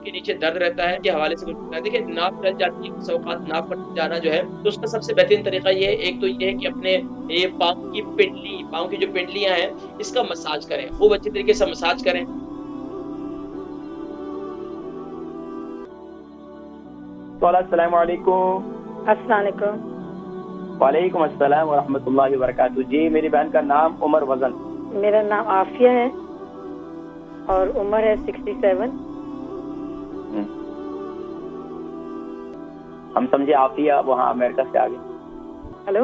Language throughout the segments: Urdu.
کے نیچے درد رہتا ہے کے حوالے سے کچھ دیکھیں ناف چل جاتی ہے کسی اوقات ناف پر جانا جو ہے تو اس کا سب سے بہترین طریقہ یہ ہے ایک تو یہ ہے کہ اپنے یہ پاؤں کی پنڈلی پاؤں کی جو پنڈلیاں ہیں اس کا مساج کریں خوب اچھی طریقے سے مساج کریں السلام علیکم. السلام علیکم. وعلیکم السلام ورحمۃ اللہ وبرکاتہ. جی میری بہن کا نام عمر وزن. میرا نام عافیہ ہے اور عمر ہے 67. ہم سمجھے عافیہ وہاں امریکہ سے آ گئی. ہلو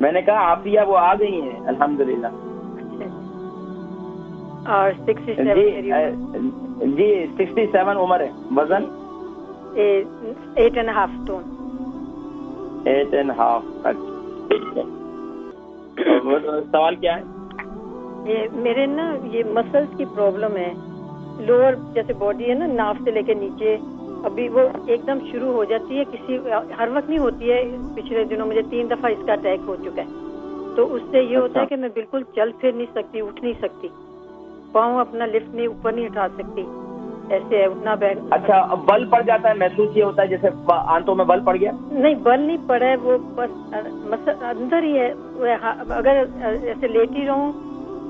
میں نے کہا عافیہ وہ آ گئی ہیں الحمدللہ. اور 67 جی 67 عمر ہے. وزن 8.5 stone. 8.5. سوال کیا ہے؟ یہ میرے نا یہ مسلس کی پرابلم ہے. لوور جیسے باڈی ہے نا ناف سے لے کے نیچے ابھی وہ ایک دم شروع ہو جاتی ہے کسی ہر وقت نہیں ہوتی ہے. پچھلے دنوں مجھے 3 دفعہ اس کا اٹیک ہو چکا ہے تو اس سے یہ ہوتا ہے کہ میں بالکل چل پھر نہیں سکتی اٹھ نہیں سکتی پاؤں اپنا لفٹ نہیں اوپر نہیں اٹھا سکتی ایسے اٹھنا بیٹھ. اچھا بل پڑ جاتا ہے محسوس یہ ہوتا ہے جیسے آنتوں میں بل پڑ گیا؟ نہیں بل نہیں پڑا ہے وہ بس اندر ہی ہے. اگر ایسے لیٹی رہوں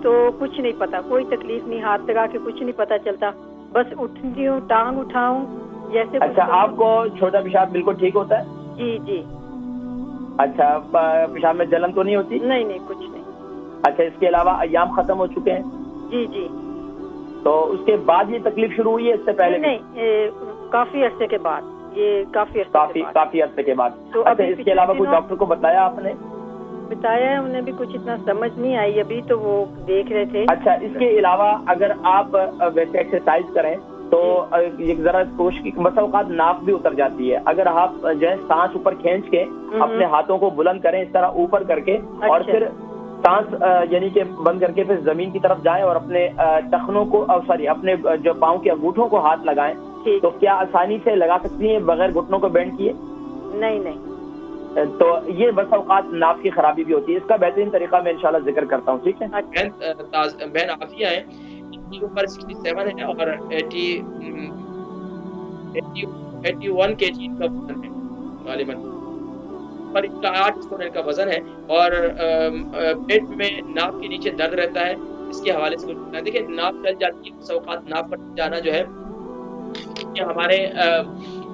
تو کچھ نہیں پتا کوئی تکلیف نہیں ہاتھ لگا کے کچھ نہیں پتا چلتا بس اٹھتی ہوں ٹانگ اٹھاؤں جیسے. اچھا آپ کو چھوٹا پیشاب بالکل ٹھیک ہوتا ہے؟ جی جی. اچھا پیشاب میں جلن تو نہیں ہوتی؟ نہیں نہیں کچھ نہیں. اچھا اس کے علاوہ ایام ختم ہو چکے ہیں؟ جی جی. تو اس کے بعد یہ تکلیف شروع ہوئی ہے اس سے پہلے؟ نہیں کافی عرصے کے بعد یہ کافی عرصے کے بعد. اچھا اس کے علاوہ کوئی ڈاکٹر کو بتایا آپ نے؟ بتایا ہے انہیں بھی کچھ اتنا سمجھ نہیں آئی ابھی تو وہ دیکھ رہے تھے. اچھا اس کے علاوہ اگر آپ ویسے ایکسرسائز کریں تو ذرا کوشش کی بسا اوقات ناف بھی اتر جاتی ہے. اگر آپ جو ہے سانس اوپر کھینچ کے اپنے ہاتھوں کو بلند کریں اس طرح اوپر کر کے اور پھر سانس یعنی کہ بند کر کے پھر زمین کی طرف جائیں اور اپنے ٹخنوں کو اپنے جو پاؤں کے انگوٹھوں کو ہاتھ لگائیں تو کیا آسانی سے لگا سکتی ہیں بغیر گھٹنوں کو بینڈ کیے؟ نہیں نہیں. تو یہ بس اوقات ناف کی خرابی بھی ہوتی ہے. اس کا بہترین طریقہ میں انشاءاللہ ذکر کرتا ہوں. ٹھیک ہے. بہن عافیہ ہے عمر 67 ہے اور 81 kg کا وزن ہے غالباً اور 8 stone کا وزن ہے اور پیٹ میں ناف کے نیچے درد رہتا ہے. اس کے حوالے سے کچھ دیکھیں ناف چل جاتی ہے کسی اوقات ناف پر جانا جو ہے کہ ہمارے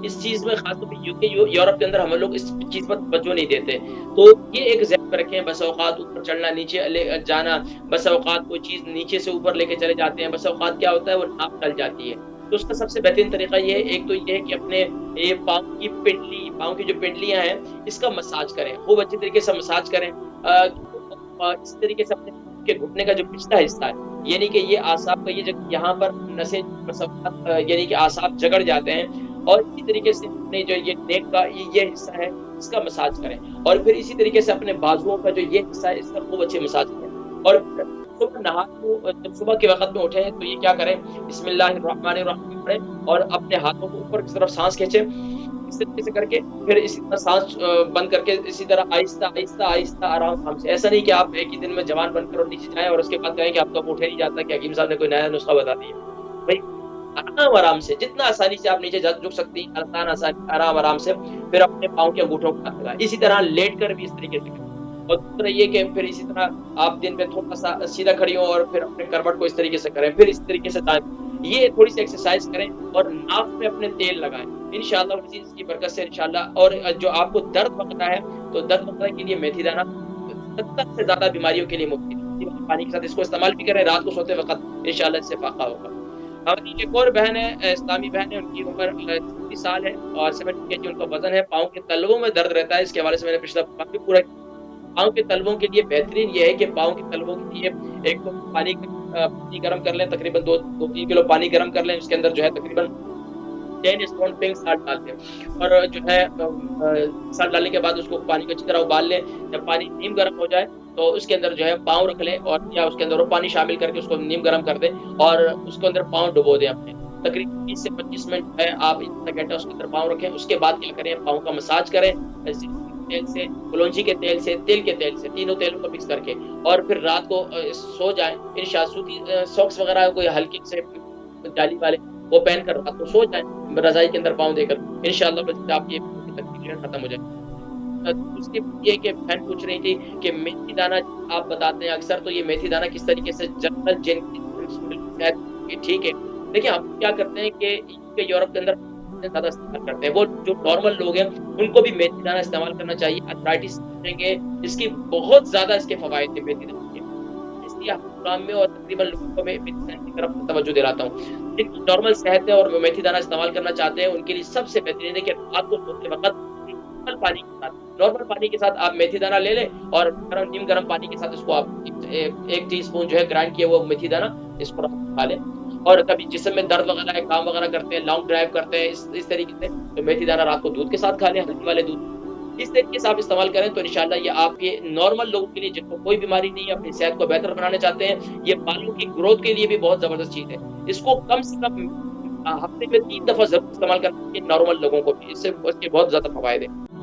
اس چیز میں خاص طور پہ یورپ کے اندر ہم لوگ اس چیز پر توجہ نہیں دیتے تو یہ ایک ذہن میں رکھیں. بس اوقات اوپر چڑھنا نیچے جانا بس اوقات کوئی چیز نیچے سے اوپر لے کے چلے جاتے ہیں بس اوقات کیا ہوتا ہے وہ ناف چل جاتی ہے تو اس کا سب سے بہترین طریقہ یہ ہے ایک تو یہ ہے کہ اپنے یہ پاؤں کی پنڈلی پاؤں کی جو پنڈلیاں ہیں اس کا مساج کریں خوب اچھی طریقے سے مساج کریں. اس طریقے سے اپنے کے گھٹنے کا جو پچھلا حصہ ہے یعنی کہ یہ اعصاب کا یہ یہاں پر نسیں یعنی کہ اعصاب جگڑ جاتے ہیں اور اسی طریقے سے اپنے جو یہ نیک کا یہ حصہ ہے اس کا مساج کریں اور پھر اسی طریقے سے اپنے بازوؤں کا جو یہ حصہ ہے اس کا خوب اچھے مساج کریں اور صبح جب صبح کے وقت میں اٹھیں تو یہ کیا کریں بسم اللہ الرحمن الرحیم پڑھیں اور اپنے ہاتھوں کو اوپر کی طرف سانس کھینچیں اس طریقے سے کر کے پھر اسی طرح سانس بند کر کے اسی طرح آہستہ آہستہ آہستہ آرام سے. ایسا نہیں کہ آپ ایک ہی دن میں جوان بن کر اور نیچے جائیں اور اس کے بعد کہیں کہ آپ کو اٹھے نہیں جاتا کہ حکیم صاحب نے کوئی نیا نسخہ بتا دیا. بھائی آرام سے جتنا آسانی سے آپ نیچے جھک سکتی ہیں آرام سے پھر اپنے پاؤں کے انگوٹھوں کو ہاتھ لگائیں. اسی طرح لیٹ کر بھی اس طریقے سے کریں اور دوسرا یہ کہ پھر اسی طرح آپ دن میں تھوڑا سا سیدھا کھڑی ہوں اور پھر اپنے کروٹ کو اس طریقے سے کریں پھر اس طریقے سے یہ تھوڑی سی ایکسرسائز کریں اور ناف میں اپنے تیل لگائیں انشاءاللہ اس کی برکت سے انشاءاللہ. اور جو آپ کو درد وغیرہ ہے تو درد وغیرہ کے لیے میتھی دانہ 70 سے زیادہ بیماریوں کے لیے مفید ہے. پانی کے ساتھ اس کو استعمال بھی کریں رات کو سوتے وقت انشاءاللہ اس سے فائدہ ہوگا. ہماری ایک اور بہن ہے اسلامی بہن ہے ان کی عمر 30 سال ہے اور 70 kg ان کا وزن ہے. پاؤں کے تلووں میں درد رہتا ہے. اس کے حوالے سے میں نے پچھلا بھی پورا پاؤں کے تلووں کے لیے بہترین یہ ہے کہ پاؤں کے تلووں کے لیے ایک تو پانی گرم کر لیں تقریباً 2-3 کلو پانی گرم کر لیں اس کے اندر جو ہے تقریباً 10 اسپون پنک سالٹ ڈال دیں اور جو ہے سالٹ ڈالنے کے بعد اس کو پانی کو اچھی طرح ابال لیں. جب پانی نیم گرم ہو جائے تو اس کے اندر جو ہے پاؤں رکھ لیں اور یا اس کے اندر پانی شامل کر کے اس کو نیم گرم کر دیں اور اس کے اندر پاؤں ڈبو دیں اپنے تقریباً 20 سے 25 منٹ ہے آپ اتنا گھنٹہ اس کے اندر پاؤں رکھیں. اس کے بعد کیا کریں پاؤں کا مساج کریں تیل سے کلونجی کے تیل سے تل کے تیل سے تینوں تیلوں کو مکس کر کے اور پھر رات کو سو جائیں. انشاءاللہ سوتی ساکس وغیرہ کوئی ہلکی سے جالی والے وہ پہن کر رات کو سو جائیں رضائی کے اندر پاؤں دے کر، انشاءاللہ آپ کی تکلیف ختم ہو جائے۔ دوسری یہ کہ بہن پوچھ رہی تھی کہ میتھی دانہ آپ بتاتے ہیں اکثر، تو یہ میتھی دانہ کس طریقے سے جنرل جن کی ٹھیک ہے؟ دیکھیں ہم کیا کرتے ہیں کہ یورپ کے اندر زیادہ استعمال کرتے ہیں، وہ جو نارمل لوگ ہیں ان کو بھی میتھی دانہ استعمال کرنا چاہیے۔ ارتھرائٹس گے اس کی بہت زیادہ اس کے فوائد ہیں میتھی دانہ کے، اس لیے حکام میں اور تقریباً لوگوں کو میں میتھی دانہ کی طرف توجہ دلاتا ہوں۔ جن کی نارمل صحت ہے اور وہ میتھی دانہ استعمال کرنا چاہتے ہیں ان کے لیے سب سے بہترین ہے کہ رات کو سوتے وقت نارمل پانی کے ساتھ آپ میتھی دانہ لے لیں اور نیم گرم پانی کے ساتھ اس کو آپ 1 ٹی اسپون جو ہے گرائنڈ کیا وہ میتھی دانہ اس کو کھا لیں۔ اور کبھی جسم میں درد وغیرہ ہے، کام وغیرہ کرتے ہیں، لانگ ڈرائیو کرتے ہیں، اس طریقے سے تو میتھی دانہ رات کو دودھ کے ساتھ کھا لیں، ہلدی والے دودھ، اس طریقے سے آپ استعمال کریں تو انشاءاللہ یہ آپ کے نارمل لوگوں کے لیے جن کو کوئی بیماری نہیں ہے، اپنی صحت کو بہتر بنانے چاہتے ہیں، یہ بالوں کی گروتھ کے لیے بھی بہت زبردست چیز ہے۔ اس کو کم سے کم ہفتے میں 3 دفعہ ضرور استعمال کرنا چاہیے نارمل لوگوں کو بھی، اس سے اس کے بہت زیادہ فوائد ہیں۔